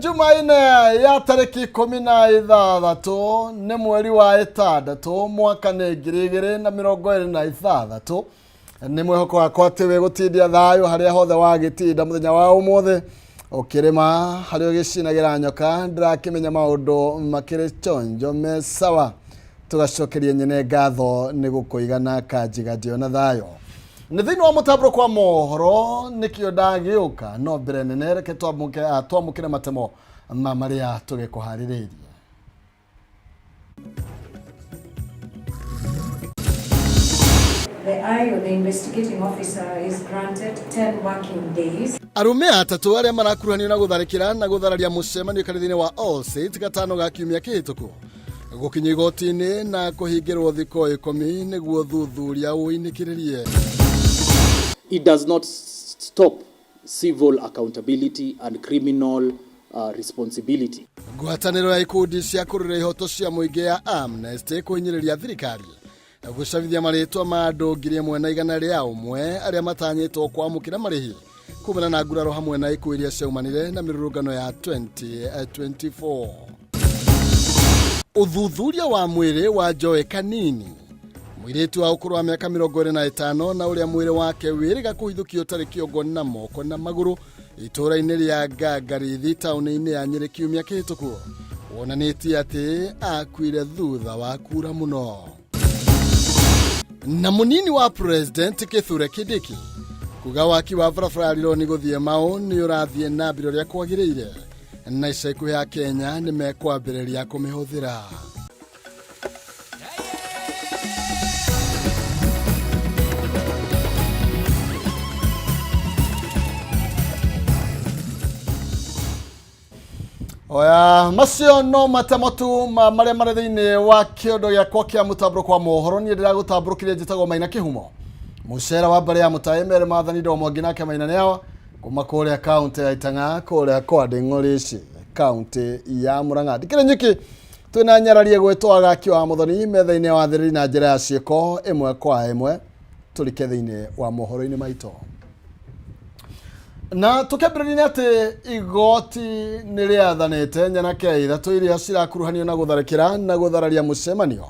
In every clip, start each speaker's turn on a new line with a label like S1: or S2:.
S1: Jumaine ya tariki 16 ni mweri wa 6 mwaka ni 2026 ni mwehoko wakwa ati we gutindia thayo haria hothe wagitinda muthenya wa umuthe ukirima hario gicinagira nyoka ndirakimenya maundu makiri chonjo me sawa tugacokeria nyene ngatho ni gukuigana kanjiga ndio na thayo ni thini wa mutabro kwa mohoro nikio ndagiuka no mbere nene reke twamukire matemo maria tugikuhaririria.
S2: The IO, the investigating officer, is granted 10 working days.
S1: Arume atatu aria marakuruhanio na gutharikira na guthararia mucemanio kanithini wa All Saints gatano ga kiumia kihituku gukinya igoti-ini na kuhingirwo thiko 10 niguo thuthuria uinikiririe.
S3: It does not stop civil accountability and criminal responsibility.
S1: Ngwataniro ya ikundi cia kurira ihoto cia muingi ya Amnesty kuhinyiriria thirikari gucabithia maritwa ma andu 1,100 ria umwe aria matanyitwo kwamukira marihi kumana na nguraro hamwe na ikuũ iria ciaumanire na mirurungano ya 2024. Uthuthuria wa mwiri wa Joe Kanini mwiritu wa ukuru wa miaka 25 na uria mwiri wake wiriga kuhithukio tariki ogoni na moko na maguru itura-ini ria Gagarithi tauni-ini ya Nyeri kiumia kihituku wonanitie ati akuire thutha wa kura muno. Na munini wa president Kithure Kindiki kuga waki wa barabara ni guthie mao ni urathie na mbere ria kwagiriire na ica ikuhi ya Kenya ni mekwambiriria kumihuthira. Oya macio no matemotu maria mari thiini wa kiondo giakwa kia mutabro kwa mohoro ni ndira gutabrukiria njitagwo Maina Kihumo mucera wa mbere ya mutaimere mathani ndo mwangi nake Maina neawa kuma kuria county ya Itang'a kuria kwa Nding'orici county ya Murang'a dikire nyiki twina nyararie gwetwa gaki wa muthoni metha-ini wa thiriri na njira ya ciiko imwe kwa imwe turike thiini wa mohoro-ini maito. Na tukebirani ati igoti niriathanite nyanake ithatu iria cirakuruhanio na gutharikira na guthararia mucemanio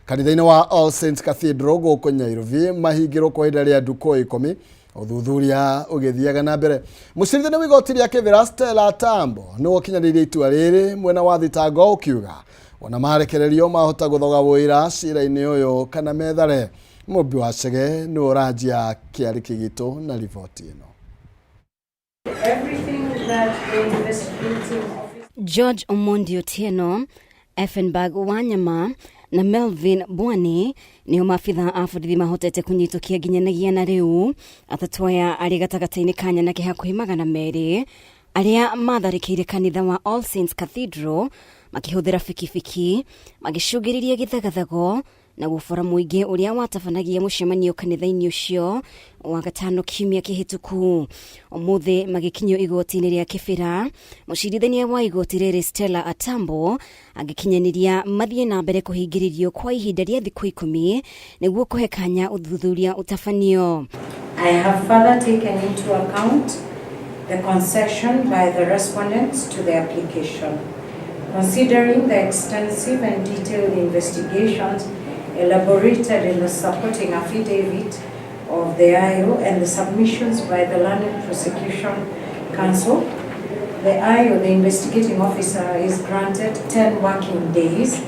S1: kanitha-ini wa All Saints Cathedral guku Nairobi mahingirwo kwa ihinda ria nduku 10 uthuthuria ugithiaga na mbere. Mucirithania wa igoti ria Kibera Stella Tambo ni wakinyanirie itua riri mwena wa thitango ukiuga ona marekererio mahota guthoga wira cira-ini uyu kana methare. Mumbi wa Chege ni urajia kiari kigitu na riboti ino.
S2: Everything that the investigating officer
S4: George Omondi Otieno, Effenberg Wanyama na Melvin Bwani ni maafitha a borithi mahotete kunyitukia nginyanagia na riu atatu aya ari gatagata-ini kanya na kihakuhi 200 aria matharikire kanitha wa All Saints Cathedral makihuthira fikifiki magicungiriria githagathago na gufora muingi uria watabanagia mucemanio kanitha-ini ucio wa gatano kiumia kihituku. Umuthi magikinyo igoti-ini ria Kibera mucirithania wa igoti riri Stella Atambo agikinyaniria mathie na mbere kuhingiririo kwa ihinda ria thiku 10 niguo kuhe kanya uthuthuria utafanio.
S2: I have further taken into account the concession by the respondents to the application. Considering the extensive and detailed investigations elaborated in the supporting affidavit of the IO and the submissions by the London Prosecution Council, the IO, the investigating officer, is granted 10 working days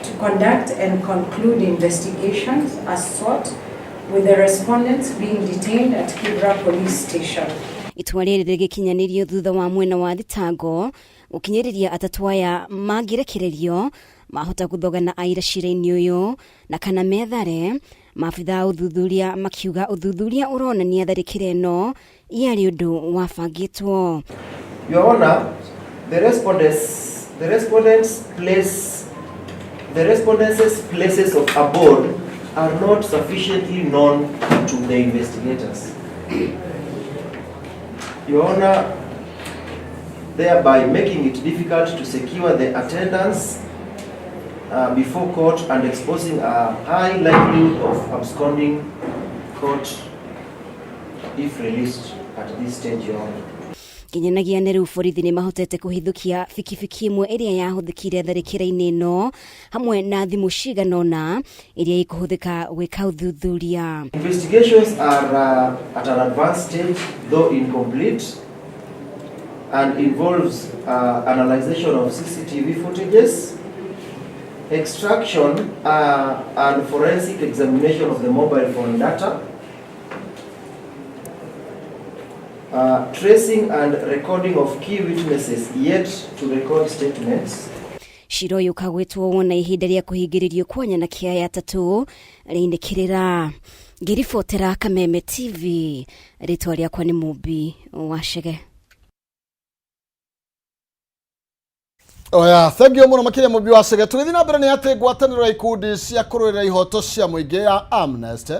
S2: to conduct and conclude investigations as sought, with the respondents being detained at Kibra Police Station.
S4: Itua riri rigikinyanirio thutha wa mwena wa thitango gukinyiriria atatu aya magirekererio mahota kuthogana aira cira-ini uyu na kana methare. Maafitha uthuthuria makiuga uthuthuria uronania tharikire no iari undu wabangitwo.
S5: Your Honor, the respondents' places of abode are not sufficiently known to the investigators. Your Honor, thereby making it difficult to secure the attendance before court and exposing a high likelihood of absconding court if released at this stage, Your Honor.
S4: Nginyagia nä rä u borithi nä mahotete kå hithukia bikibiki ĩmwe ĩrĩa yahuthĩkire tharĩkĩra-inĩ ĩno hamwe na thimũ ciganona ĩrĩa ikũhũthĩka gwĩka ũthuthuria.
S5: Investigations are at an advanced stage, though incomplete, and involves analyzation of CCTV footages, extraction and forensic examination of the mobile phone data, tracing and recording of key witnesses yet to record statements.
S4: Cira ũyũ ũkagwĩtwo wona ihinda rĩa kũhingĩrĩrio kwa nyanake aya atatũ rĩinĩkĩrĩra. Ngĩribotera Kameme TV, rĩtwa rĩakwa nĩ Mũmbi Wachege.
S1: Oya, thank you mũno makĩria Mũmbi Wachege. Tũgĩthiĩ na mbere nĩ atĩ ngwatanĩro ya ikundi cia kũrũĩrĩra ihoto cia mũingĩ ya Amnesty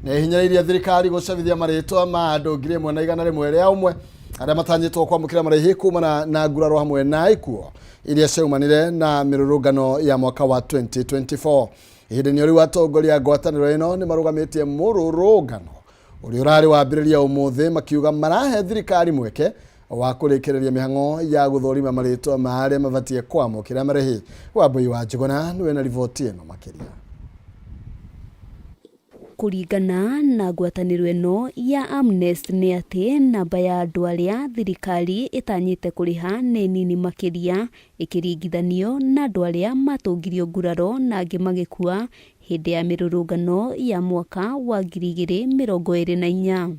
S1: nĩ hinyĩrĩirie thirikari gũcabithia marĩtwa ma andũ 1,100 rĩa ũmwe arĩa matanyĩtwo kwamũkĩra marĩhi kumana na nguraro hamwe na ikuũ iria ciaumanire na mĩrũrũngano ya mwaka wa 2024. Ihinda-inĩ rĩu atongoria ngwatanĩro ĩno nĩ marũgamĩtie mũrũrũngano ũrĩa ũrarĩ wambĩrĩria ũmũthĩ makiuga marahe thirikari mweke wa kũrĩkĩrĩria mĩhang'o ya gũthũrima marĩtwa ma arĩa mabatiĩ kwamũkĩra marĩhi. Wambui wa Njuguna nĩwe na riboti ĩno makĩria.
S6: Kũringana na ngwatanĩro ĩno ya Amnesty nĩ atĩ namba ya andũ arĩa thirikari ĩtanyĩte kũrĩha nĩ nini makĩria ĩkĩringithanio na andũ arĩa matũngirio nguraro na angĩ magĩkua hĩndĩ ya mĩrũrũngano ya mwaka wa 2024.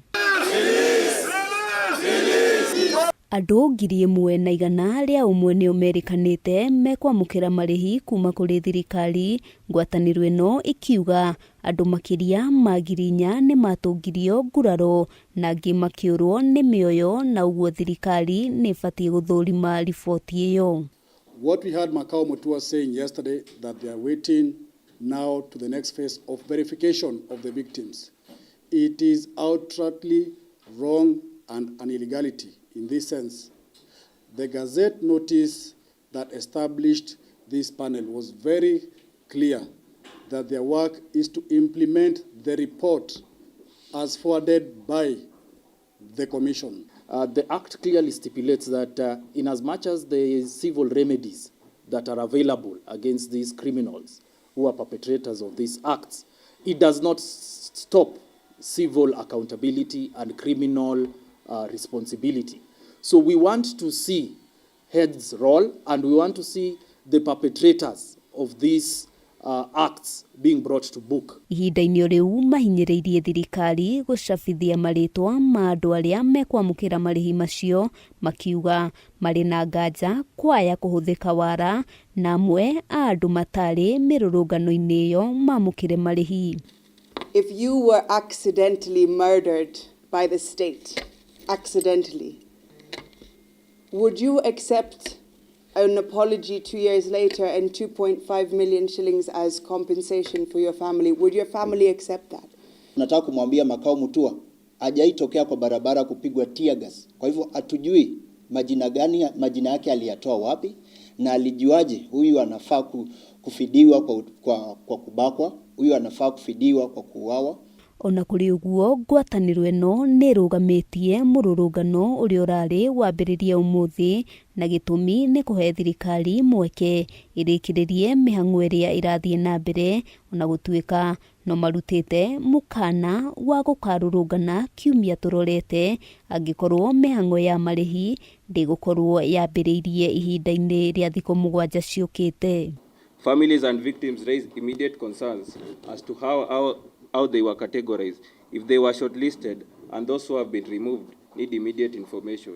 S6: Andũ 1,100 rĩa ũmwe nĩo merĩkanĩte mekwamũkĩra marĩhi kuma kũrĩ thirikari. Ngwatanĩro ĩno ikiuga andũ makĩria ma 4,000 nĩ matũngirio nguraro na angĩ makĩũrwo nĩ mĩoyo, na ũguo thirikari nĩ ĩbatiĩ gũthũrima riboti ĩyo.
S7: What we heard Makau Mutua saying yesterday, that they are waiting now to the next phase of verification of the victims. It is outrightly wrong and an illegality. In this sense, the Gazette notice that established this panel was very clear that their work is to implement the report as forwarded by the Commission.
S3: The Act clearly stipulates that in as much as there is civil remedies that are available against these criminals who are perpetrators of these acts, it does not stop civil accountability and criminal responsibility. So we want to see heads roll, and we want to see the perpetrators of these acts being brought to book.
S6: Ihinda-inĩ rĩu mahinyĩrĩirie thirikari gũcabithia marĩtwa ma andũ arĩa mekwamũkĩra marĩhi macio, makiuga marĩ na nganja kwaya kũhũthĩka wara na amwe a andũ matarĩ mĩrũrũngano-inĩ ĩyo mamũkĩre marĩhi.
S8: If you were accidentally murdered by the state, accidentally, would you accept an apology 2 years later and 2.5 million shillings as compensation for your family? Would your family accept that?
S9: Nataka kumwambia Makau Mutua hajaitokea kwa barabara kupigwa tear gas. Kwa hivyo hatujui majina yake aliyatoa wapi na alijuaje huyu anafaa kufidiwa kwa kubakwa, huyu anafaa kufidiwa kwa kuuawa.
S6: Ona kũrĩ ũguo ngwatanĩro ĩno nĩ ĩrũgamĩtie mũrũrũngano ũrĩa ũrarĩ wambĩrĩria ũmũthĩ, na gĩtũmi nĩ kũhe thirikari mweke ĩrĩkĩrĩrie mĩhang'o ĩrĩa ĩrathiĩ na mbere, ona gũtuĩka no marutĩte mũkana wa gũkarũrũngana kiumia tũrorete angĩkorwo mĩhang'o ya marĩhi ndĩgũkorwo yambĩrĩirie ihinda-inĩ rĩa thikũ 7 ciũkĩte.
S10: Families and victims raise immediate concerns as to how they were categorized, if they were shortlisted, and those who have been removed need immediate information.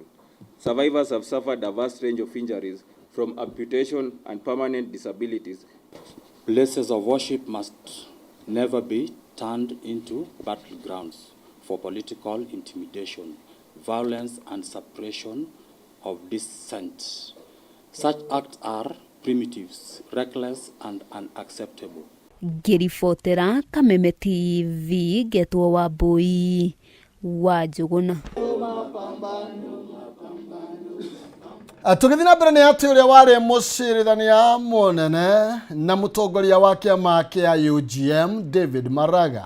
S10: Survivors have suffered a vast range of injuries, from amputation and permanent disabilities.
S11: Places of worship must never be turned into battlegrounds for political intimidation, violence, and suppression of dissent. Such acts are primitives, reckless, and unacceptable.
S6: Ngĩribotera Kameme TV, Getwo Wambui wa Njuguna.
S1: Tũgĩthiĩ na mbere nĩ atĩ ũrĩa warĩ mũcirithania mũnene na mũtongoria wa kĩama kĩa UGM David Maraga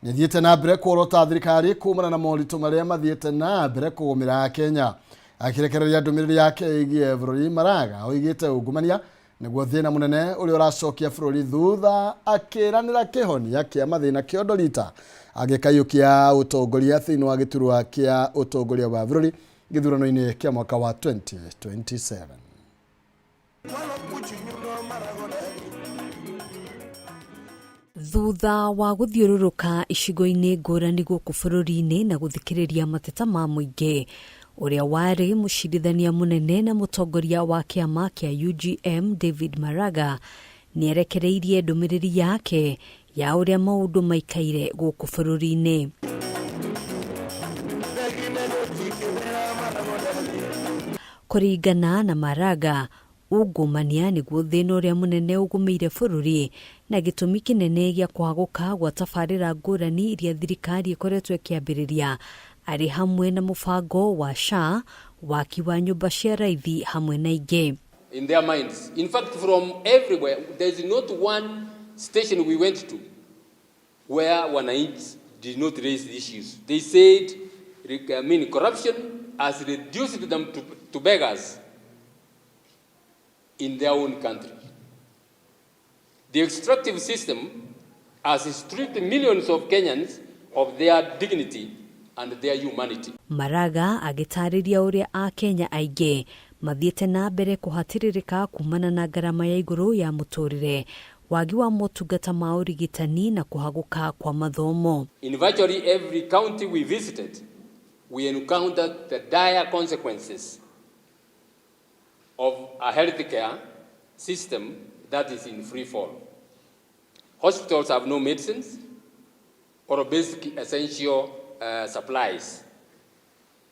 S1: nĩ athiĩte na mbere kũrota thirikari kumana na moritũ marĩa mathiĩte na mbere kũgũmĩra Kenya. akirekereria ndumiriri yake igie bururi Maraga oigite ungumania niguo thina munene uri uracokia bururi thutha akiranira kihonia kia mathina kiondorita agikayukia utongoria thiini wa giturwa kia utongoria wa bururi githurano-ini kia mwaka wa 2027.
S12: Thutha wa guthiururuka icigo-ini ngurani guku bururi-ini na guthikiriria mateta ma muingi, uria wari mucirithania munene na mutongoria wa kiama kia UGM David Maraga nierekereirie ndumiriri yake ya uria maundu maikaire guku bururi-ini. Kuringana na Maraga, ungumania niguo thina uria munene ugumeire bururi na gitumi kinene gia kwaguka gwa tabarira ngurani iria thirikari ikoretwo ikiambiriria ari hamwe na mubango wa SHA, waki wa nyumba cia raithi hamwe na ingi.
S13: In their minds, in fact, from everywhere, there is not one station we went to where wananchi did not raise the issues. They said, corruption has reduced them to beggars in their own country. The extractive system has stripped millions of Kenyans of their dignity and their humanity.
S12: Maraga agitariria uria a Kenya aige mathiete na mbere kuhatiririka kumana na garama ya iguru ya muturire, wagi wa motungata ma urigitani na kuhaguka kwa mathomo.
S13: In virtually every county we visited, we encountered the dire consequences of a healthcare system that is in free fall. Hospitals have no medicines or basic essential supplies.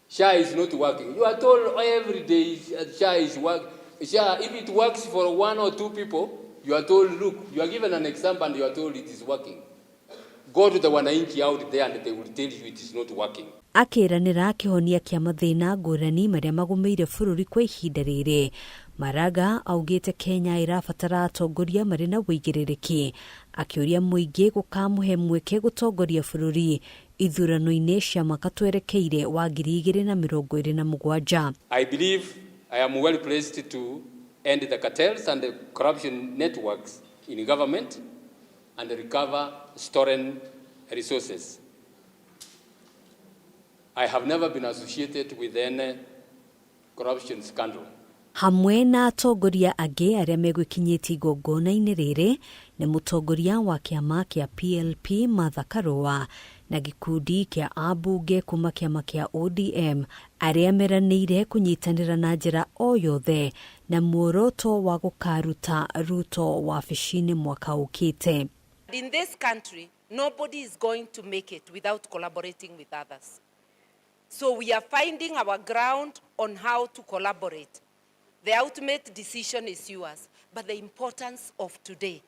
S13: SHA is not working. You are told every day SHA is working. SHA, if it works for one or two people, you are told, look, you are given an example and you are told it is working. Go to the wananchi out there and they will tell you it is not working.
S12: Akiranira kihonia kia mathina ngurani maria magumeire bururi kwa ihinda riri, Maraga augite Kenya irabatara atongoria mari na wigiririki, akiuria muingi gukamuhe mweke gutongoria bururi ithurano-ini cia mwaka twerekeire wa 2027.
S13: I believe I am well placed to end the cartels and the corruption networks in government and recover stolen resources. I have never been associated with any corruption scandal.
S12: Hamwe na atongoria age aria megwikinyiti igongona-ini riri ni mutongoria wa kiama kia PLP Martha Karua na gikundi kia abunge kuma kiama kia ODM aria meranire kunyitanira na njira o yothe na muoroto wa gukaruta Ruto wabici-ini mwaka ukite.
S14: In this country, nobody is going to make it without collaborating with others. So we are finding our ground on how to collaborate. The ultimate decision is yours, but the importance of today,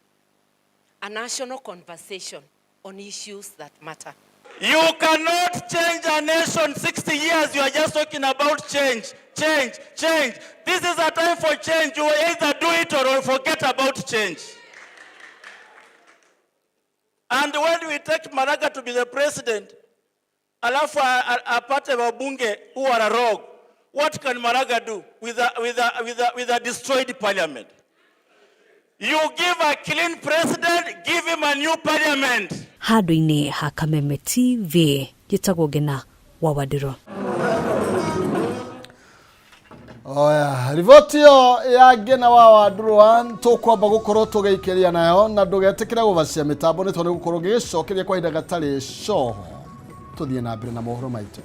S14: a national conversation on issues that matter.
S15: You cannot change a nation 60 years. You are just talking about change, change, change. This is a time for change. You either do it or forget about change. And when we take Maraga to be the president, alafu apate wabunge who are a rogue, what can Maraga do with a destroyed parliament? You give a clean president, give him a new parliament.
S12: Handu-ini ha Kameme TV, gitagwo Ngina wa Wadiro.
S1: Oya, riboti yo ya Ngina wa Wadiro tukwamba gukorwo tugeikeria nayo na ndugetikire guvacia mitambo ni tondu gukorwo gicokeria kwa ihinda gatari coho. Tuthie na mbere na mohoro maitu.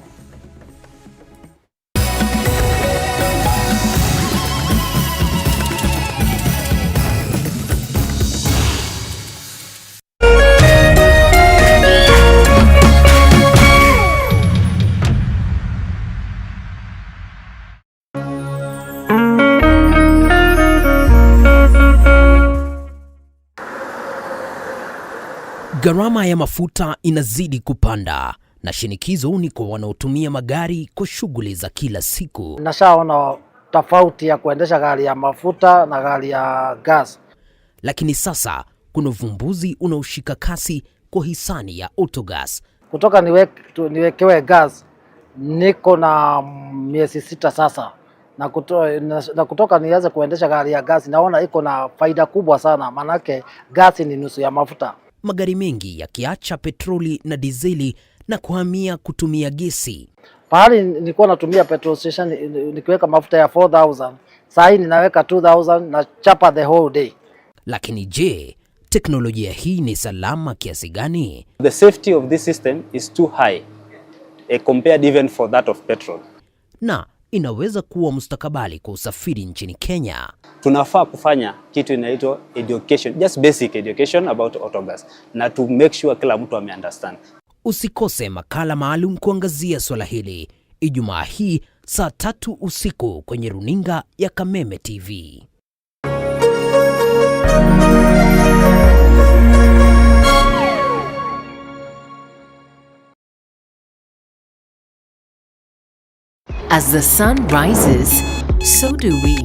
S16: Gharama ya mafuta inazidi kupanda na shinikizo ni kwa wanaotumia magari kwa shughuli za kila siku.
S17: Nashaona tofauti ya kuendesha gari ya mafuta na gari ya gas.
S16: Lakini sasa kuna uvumbuzi unaoshika kasi kwa hisani ya Autogas.
S17: Kutoka niwekewe gas niko na miezi 6 sasa na kutoka nianze kuendesha gari ya gasi, naona iko na faida kubwa sana, manake gasi ni nusu ya mafuta.
S16: Magari mengi yakiacha petroli na dizeli na kuhamia kutumia gesi.
S17: Pahali nilikuwa natumia petrol station nikiweka mafuta ya 4000, sasa hivi ninaweka 2000 na chapa the whole day.
S16: Lakini je, teknolojia hii ni salama kiasi gani?
S18: The safety of this system is too high compared even for that of petrol.
S16: Na inaweza kuwa mustakabali kwa usafiri nchini Kenya.
S18: Tunafaa kufanya kitu inaitwa education, just basic education about autogas, na to make sure kila mtu ameunderstand.
S16: Usikose makala maalum kuangazia swala hili Ijumaa hii saa 3 usiku kwenye runinga ya Kameme TV.
S19: As the sun rises, so do we,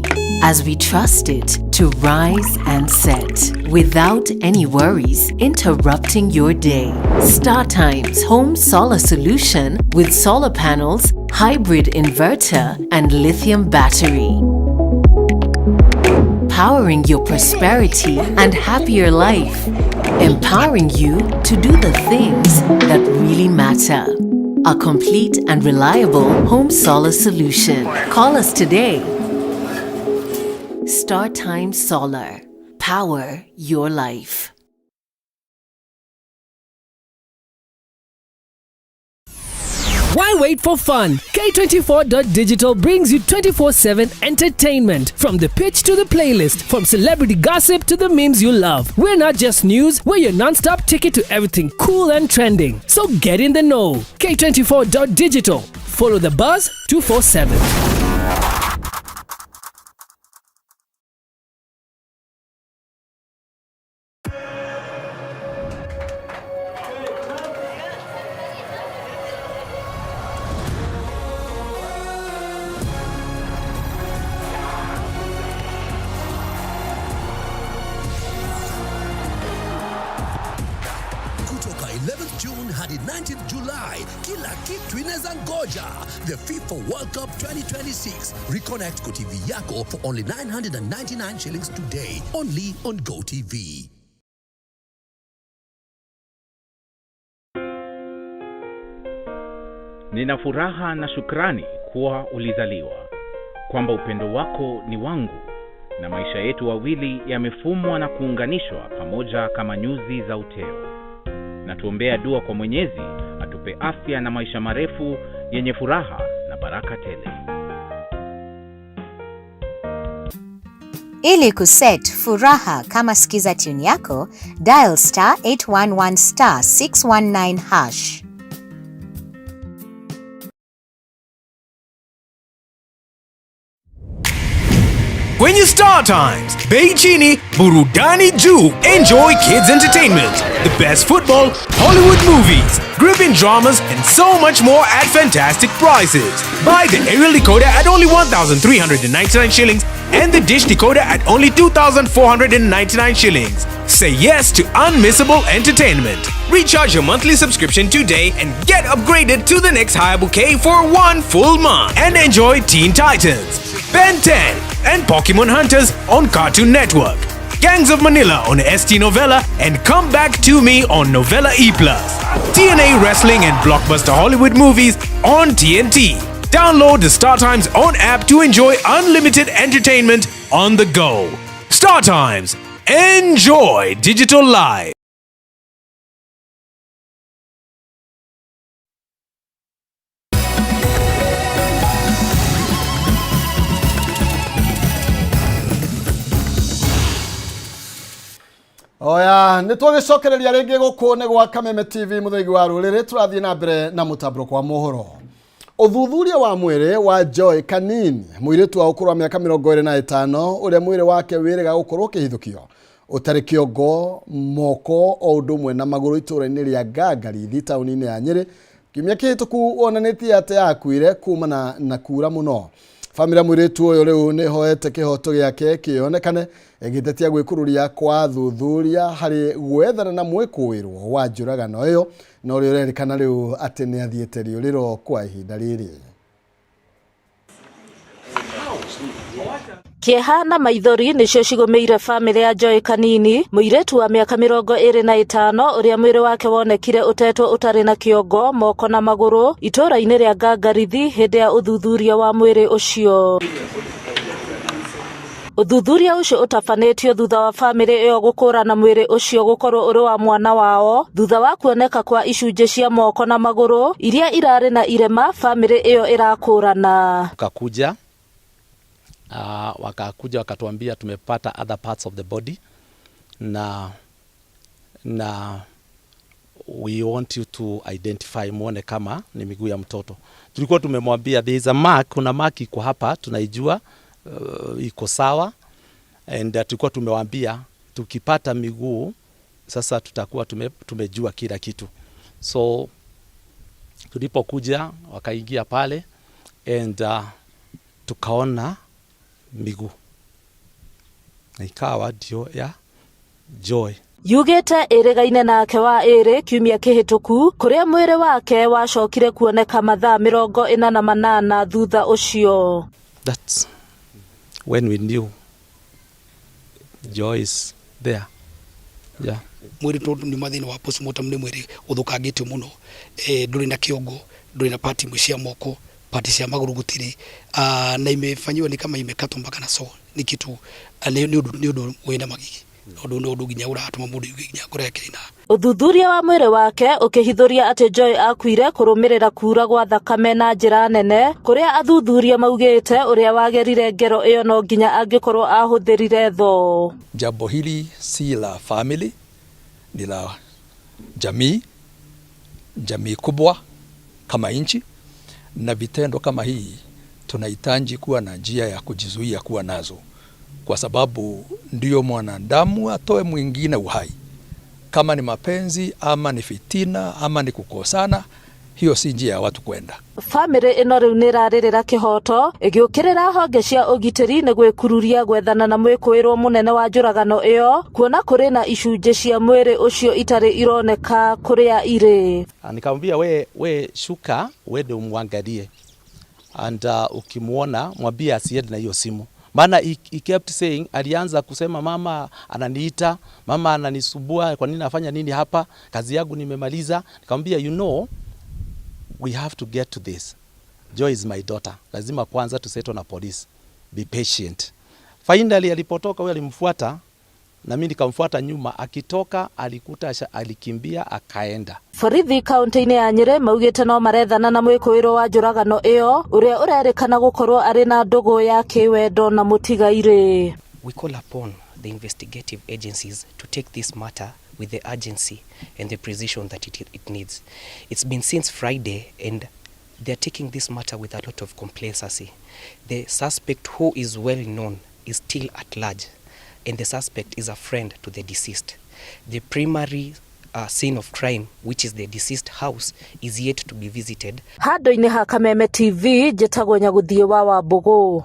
S19: as we trust it to rise and set without any worries interrupting your day. StarTimes Home Solar Solution with solar panels, hybrid inverter, and lithium battery. Powering your prosperity and happier life. Empowering you to do the things that really matter. A complete and reliable home solar solution. Call us today. StarTimes Solar. Power your life.
S20: Why wait for fun? K24.digital brings you 24/7 entertainment. From the pitch to the playlist, from celebrity gossip to the memes you love. We're not just news, we're your non-stop ticket to everything cool and trending. So get in the know. K24.digital. Follow the buzz 247.
S21: June hadi 19th July, kila kitu inaweza ngoja. The FIFA World Cup 2026. Reconnect kwa TV yako for only 999 shillings today, only on GoTV.
S22: Nina furaha na shukrani kuwa ulizaliwa, kwamba upendo wako ni wangu, na maisha yetu wawili yamefumwa na kuunganishwa pamoja kama nyuzi za uteo. Na tuombea dua kwa Mwenyezi atupe afya na maisha marefu yenye furaha na baraka tele.
S23: Ili kuset furaha kama sikiza tune yako, dial *811 *619#.
S24: Kwenye StarTimes, bei chini, burudani juu. Enjoy kids entertainment, the best football, Hollywood movies, gripping dramas, and so much more at fantastic prices. Buy the aerial decoder at only 1,399 shillings and the dish decoder at only 2,499 shillings. Say yes to unmissable entertainment. Recharge your monthly subscription today and get upgraded to the next higher bouquet for 1 full month. And enjoy Teen Titans, Ben 10, and Pokemon Hunters on Cartoon Network. Gangs of Manila on ST Novella, and Come Back to Me on Novella E+. TNA Wrestling and blockbuster Hollywood movies on TNT. Download the StarTimes On app to enjoy unlimited entertainment on the go. StarTimes. Enjoy digital life.
S1: Oya, nitwagicokereria ringi gukune gwa Kameme TV muthegi wa ruriri turathie na mbere na mutabro kwa mohoro. Uthuthuria wa mwiri wa Joy Kanini, muiritu wa ukuru wa miaka 25, uria mwiri wake wirega gukorwo kihithukio utari kiongo moko o ndumwe na maguru itura-ini ria Gangarithi tauni-ini ya Nyeri. Kimya kihituku wonanitie ati akuire kumana na kura muno. Family mwiretu uyu riu ni hoete kihoto giake kionekane egitetia gwikururia kwa thuthuria hari gwethana na mwikuirwo wa njuragano iyo no rio rerikana riu ati ni athiete riuriro kwa ihinda riri.
S2: Kieha na maithori nicio cigomeire family ya Joy Kanini, muiretu wa miaka 25 uria mwiri wake wonekire utetwo utari na kiongo, moko na maguru itura-ini ria Gangarithi hindi ya uthuthuria wa mwiri ucio. Uthuthuria ucio utafanitio thutha wa family iyo gukurana mwiri ucio gukorwo uri wa mwana wao thutha wa kuoneka kwa icunje cia moko na maguru iria irari na irema family iyo irakurana.
S4: Kakuja wakakuja wakatuambia tumepata other parts of the body na we want you to identify, muone kama ni miguu ya mtoto. Tulikuwa tumemwambia there is a mark, kuna mark iko hapa tunaijua iko sawa, and tulikuwa tumewaambia tukipata miguu sasa tutakuwa tumejua kila kitu. So tulipokuja wakaingia pale and tukaona miguu na ikawa ndio ya Joy.
S2: Yugete irigaine nake wa iri kiumia kihituku kuria mwiri wake wacokire kuoneka mathaa 48 thutha ucio.
S4: That's when we knew Joy is there. Yeah.
S5: Mwiri tondu ni mathina wa postmortem ni mwiri uthukangitio muno, nduri na kiongo, nduri na pati cia moko, pati cia maguru gutiri, na imefanywa ni kama imekatwa mpaka na so ni kitu ni undu wina magigi undu ginya uratuma mundu ginya kurekerina.
S2: Uthuthuria wa mwiri wake ukihithuria ati Joy akuire kurumirira kura gwa thakame na njira nene, kuria athuthuria maugite uria wagerire ngero iyo no ginya angikorwo ahuthirire tho.
S7: Jambo hili si la family, ni la jamii kubwa kama nchi, na vitendo kama hii tunahitaji kuwa na njia ya kujizuia kuwa nazo, kwa sababu ndio mwanadamu atoe mwingine uhai. Kama ni mapenzi ama ni fitina ama ni kukosana, hiyo si njia ya watu kwenda.
S2: Family ino riu niraririra kihoto igiukirira honge cia ugitiri ni gwikururia gwethana na mwikuirwo munene wa njuragano iyo, kuona kuri na icunje cia mwiri ucio itari ironeka kuria iri.
S4: Nikamwambia we shuka wende umwangalie, and ukimuona mwambie asiende na hiyo simu. Maana he kept saying, alianza kusema mama ananiita, mama ananisubua, kwa nini nafanya nini hapa, kazi yangu nimemaliza. Nikamwambia you know we have to get to this. Joy is my daughter. Lazima kwanza tusettle na police. Be patient. Finally alipotoka wewe alimfuata na mimi nikamfuata nyuma, akitoka alikuta alikimbia akaenda.
S2: Borithi kaunti-ini ya Nyeri maugite no marethana na mwikuirwo wa njuragano iyo uria urerikana gukorwo ari na ndugu ya kiwendo na mutigaire.
S25: We call upon the investigative agencies to take this matter with the urgency and the precision that it needs. It's been since Friday and they're taking this matter with a lot of complacency. The suspect, who is well known, is still at large, and the suspect is a friend to the deceased. The primary scene of crime, which is the deceased house, is yet to be visited.
S2: Hado-ini ha Kameme TV, Jetagwo Nyaguthie wa Wambugu.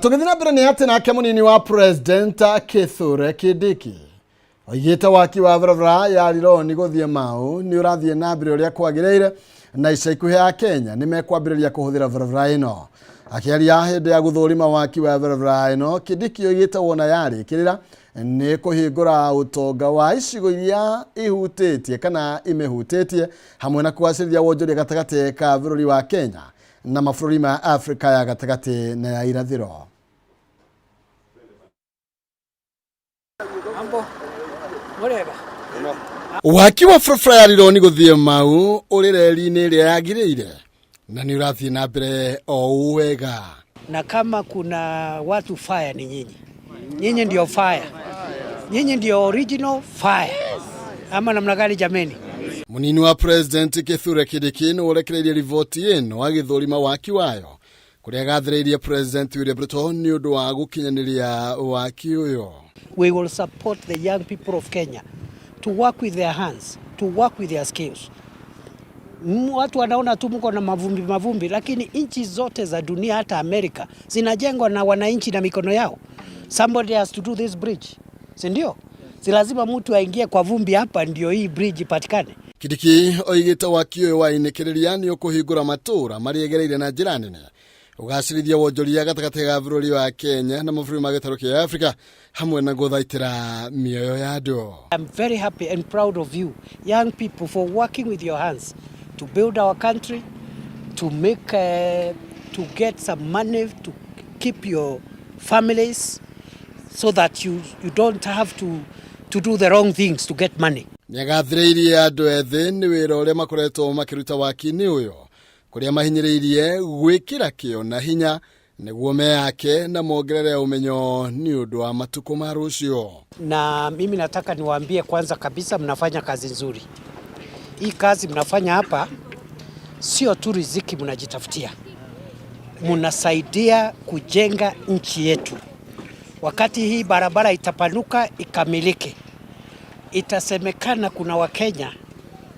S1: Tugithina mbere ni ati nake munini wa president Kithure Kindiki oigite waki wa barabara ya Rironi guthie Mau ni urathie na mbere uria kwagireire na ica ikuhi ya Kenya ni mekwambiriria kuhuthira barabara ino. Akiaria hindi ya guthurima waki wa barabara ino, Kindiki oigite wona yarikirira ni kuhingura utonga wa icigo iria ihutitie kana imehutitie hamwe na kwacirithia wonjoria gatagati ka bururi wa Kenya na mabũrũri ma Afrika ya gatagati na ya irathiro. Waki wa barabara ya Rironi guthie Mau uri reri-ini iria yagiriire na ni urathie na mbere o wega.
S26: Na kama kuna watu fire ni nyinyi. Nyinyi ndio fire. Nyinyi ndio original fire. Ama namna gani jameni?
S1: Munini wa president Kithure Kindiki no urekereirie rivoti ino agithurima waki wayo kuria gathiriirie president William Ruto ni undu wa gukinyaniria waki uyo.
S26: We will support the young people of Kenya to work with their hands, to work with their skills. Watu wanaona tu mko na mavumbi, lakini nchi zote za dunia, hata Amerika, zinajengwa na wananchi na mikono yao. Somebody has to do this bridge, si ndio? Si lazima mtu aingie kwa vumbi hapa ndio hii bridge ipatikane.
S1: Kidiki oigite wakio wa inekereria ni ukuhingura matura mariegereire na njira nene ugacirithia wonjoria gatagati ga bũrũri wa Kenya na mabũrũri ma gĩtarũ kĩa Africa hamwe na gũthaitĩra mĩoyo ya andũ.
S26: I'm very happy and proud of you young people for working with your hands to build our country, to make to get some money to keep your families so that you don't have to do the wrong things to get money.
S1: Nĩagathĩrĩirie andũ ethĩ nĩ wĩra ũrĩa makoretwo makĩruta waki-inĩ ũyũ kũrĩa mahinyĩrĩirie gwĩkĩra kĩo na hinya nĩguo meyake na mongerere ũmenyo nĩ ũndũ wa matukũ ma rũciũ.
S26: Na mimi nataka niwaambie kwanza kabisa, mnafanya kazi nzuri. Hii kazi mnafanya hapa sio tu riziki mnajitafutia, mnasaidia kujenga nchi yetu. Wakati hii barabara itapanuka ikamilike, itasemekana kuna Wakenya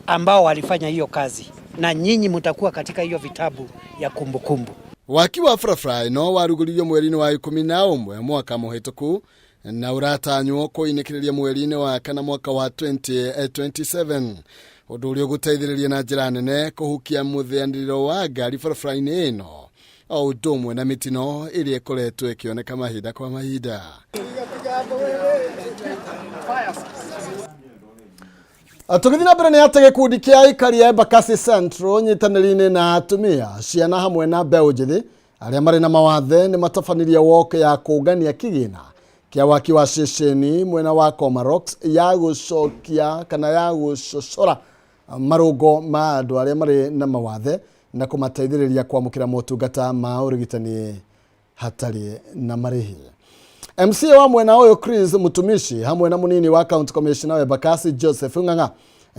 S26: ambao walifanya hiyo kazi, na nyinyi mtakuwa katika hiyo vitabu ya kumbukumbu.
S1: Waki wa barabara no warugũririo mweri-inĩ wa 11 mwaka mũhĩtũku na ũratanywo kũinĩkĩrĩria mweri-inĩ wa kana mwaka wa 2027. Ũndũ ũrĩa ũgũteithĩrĩria na njĩra nene kũhukia mũthĩanĩrĩro wa ngari barabara-inĩ ĩno o ũndũ ũmwe na mĩtino ĩrĩa ĩkoretwo ĩkĩoneka mahinda kwa mahinda. Tũgĩthiĩ na mbere nĩ atĩ gĩkundi kĩa aikari a Embakasi Central nyitanĩri-inĩ na atumia, ciana hamwe na mbeũ njĩthĩ arĩa marĩ na mawathe nĩ matabanirie walk ya kũngania kĩgĩna kĩa waki wa ceceni mwena wa Comarox ya gũcokia kana ya gũcocora marũngo ma andũ arĩa marĩ na mawathe na kũmateithĩrĩria kwamũkĩra motungata ma ũrigitani hatarĩ na marĩhi. MC wa mwena ũyũ Chris Mutumishi hamwe na mũnini wa County Commissioner wa Embakasi Joseph Ng'ang'a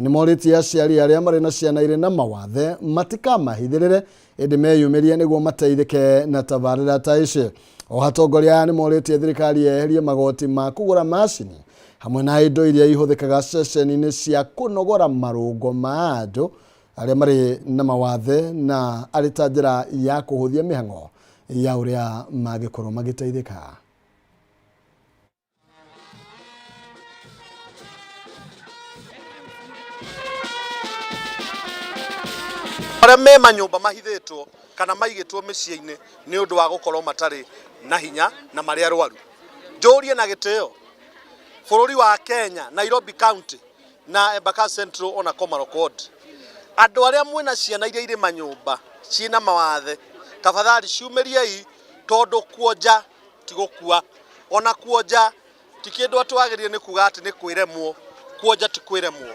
S1: nĩ morĩtie aciari arĩa marĩ na ciana irĩ na mawathe matikamahithĩrĩre ĩndĩ meyumĩrie nĩguo mateithĩke na tabarĩra ta ici. O atongoria nĩ morĩtie thirikari yeherie magoti ma kũgũra macini hamwe na indo iria ihũthĩkaga ceceni-inĩ cia kũnogora marũngo ma andũ arĩa marĩ na mawathe na arĩ ta njĩra ya kũhũthia mĩhang'o ya ũrĩa mangĩkorwo magĩteithĩka.
S3: Arĩa me manyũmba mahithĩtwo kana maigĩtwo mĩciĩ-inĩ nĩ ũndũ wa gũkorwo matarĩ na hinya na marĩ arwaru. Njũrie na gĩtĩo bũrũri wa Kenya, Nairobi County na Embakasi Central ona Komarock Ward, andũ arĩa mwĩna ciana iria irĩ manyũmba ciĩna mawathe, tafadhali ciumĩriei, tondũ kuonja ti gũkua. Ona kuonja ti kĩndũ atwagĩrĩire nĩ kuga atĩ nĩ kwĩremwo, kuonja ti kwĩremwo.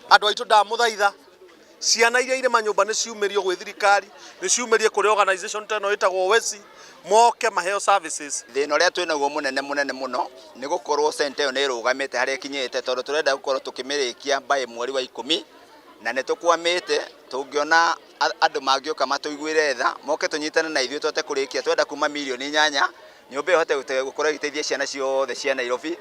S3: Andũ aitũ ndamũthaitha, ciana iria irĩ manyũmba nĩ ciumĩrio gwĩ thirikari, nĩ ciumĩrie kũrĩ organization teno ĩtagwo WESI, moke maheo services.
S6: Thĩna ũrĩa twĩnaguo mũnene mũno nĩ gũkorwo center ĩyo nĩ ĩrũgamĩte harĩa ĩkinyĩte, tondũ tũrenda gũkorwo tũkĩmĩrĩkia by mweri wa 10 na nĩ tũkwamĩte. Tũngĩona andũ mangĩũka matũiguĩre tha, moke tũnyitane na ithuĩ tũhote kũrĩkia. Twenda kuma milioni 8 nyũmba ĩhote gũkorwo ĩgĩteithia ciana ciothe cia Nairobi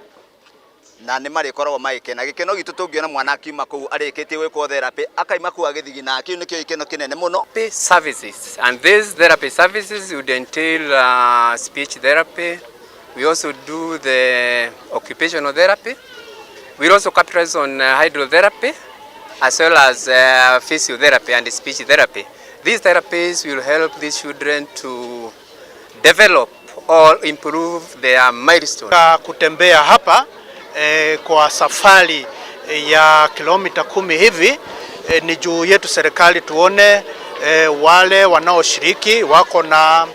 S6: na nĩ marĩkoragwo magĩkena. Gĩkeno gitũ tũngĩona mwana akiuma kũu arĩkĩtie gwĩkwo therapy akaima kũu agĩthigina, kĩu nĩkĩo gĩkeno kĩnene mũno.
S8: Services, and these therapy services would entail speech therapy. We also do the occupational therapy. We also capitalize on hydrotherapy as well as physiotherapy and speech therapy. These therapies will help these children to develop or improve their milestones.
S9: Kutembea hapa kwa safari ya kilomita 10 hivi ni juu yetu serikali tuone wale wanaoshiriki wako na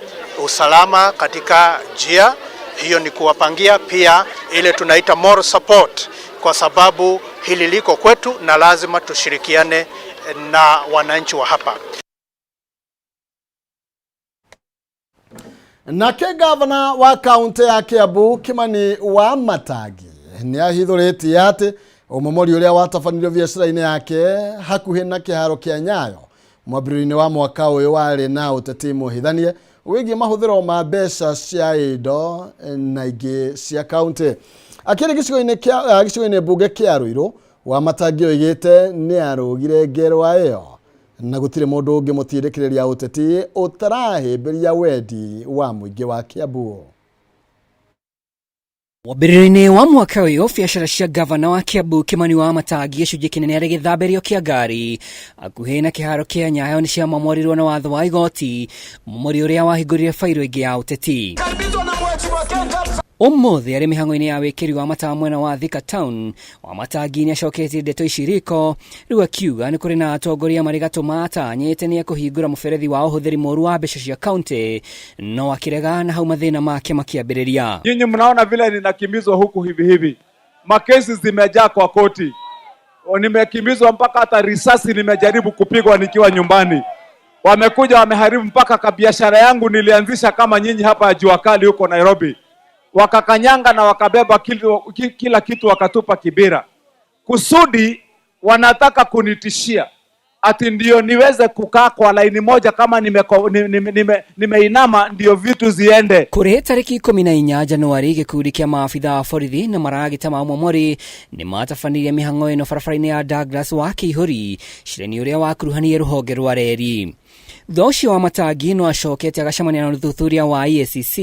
S9: usalama katika njia hiyo, ni kuwapangia pia ile tunaita moral support, kwa sababu hili liko kwetu na lazima tushirikiane na wananchi wa hapa.
S1: Nake gavana wa kaunti ya Kiambu Kimani Wamatangi nĩ ahithũrĩtie atĩ ũmomori ũrĩa watabanirio biacara-inĩ yake hakuhĩ na kĩharo kĩa Nyayo mwambĩrĩrio-inĩ wa mwaka ũyũ warĩ na ũteti mũhithanie wĩgiĩ mahũthĩro ma mbeca cia indo na ingĩ cia kaunti. Akĩrĩ gĩcigo-inĩ mbunge kĩa Ruiru, Wamatangi oigĩte nĩ arũgire ngerwa ĩyo na gutire mundu ungi mutirekereria uteti utarahimbiria wendi wa muingi wa Kiambu.
S10: Wambirĩrio-inĩ wa mwaka ũyũ, biacara cia gavana wa Kiambu Kimani Wamatangi gĩcunjĩ kĩnene harĩ gĩthamberio kĩa ngari hakuhĩ na kĩharo kĩa Nyayo nĩ ciamomorirwo na watho wa igoti, mũmori ũrĩa wahingũrire fairo ĩngĩ ya ũteti. Ũmũthĩ arĩ mĩhang'o-inĩ ya wĩkĩri wa matawa mwena wa Thika Town, Wamatangi nĩ acoketie ndeto ici riko, rĩu akiuga nĩ kũrĩ na atongoria marĩ gatũ matanyĩte nĩ ekũhingũra mũberethi wa ũhũthĩri mũũru wa mbeca cia kaunti, no akĩrega na hau mathĩna make makĩambĩrĩria.
S11: Nyinyi mnaona vile ninakimbizwa huku hivi. Makesi zimejaa kwa koti. Nimekimbizwa mpaka hata risasi nimejaribu kupigwa nikiwa nyumbani. Wamekuja wameharibu mpaka biashara yangu nilianzisha kama nyinyi hapa ya Jua Kali huko Nairobi. Wakakanyanga na wakabeba kila kitu wakatupa Kibera. Kusudi wanataka kunitishia ati ndio niweze kukaa kwa laini moja kama nimeinama ndio vitu ziende.
S10: Kuri tariki 14 Januari gikundi kia maafitha wa borithi na maragita ma Mwamori ni matafanirie mihang'o ino barabara-inĩ ya Douglas wa Kĩihũri, cireni uria wakuruhanirie rũhonge rwa reri. Thutha wa Matangi no acokete agacemania na ũthuthuria wa EACC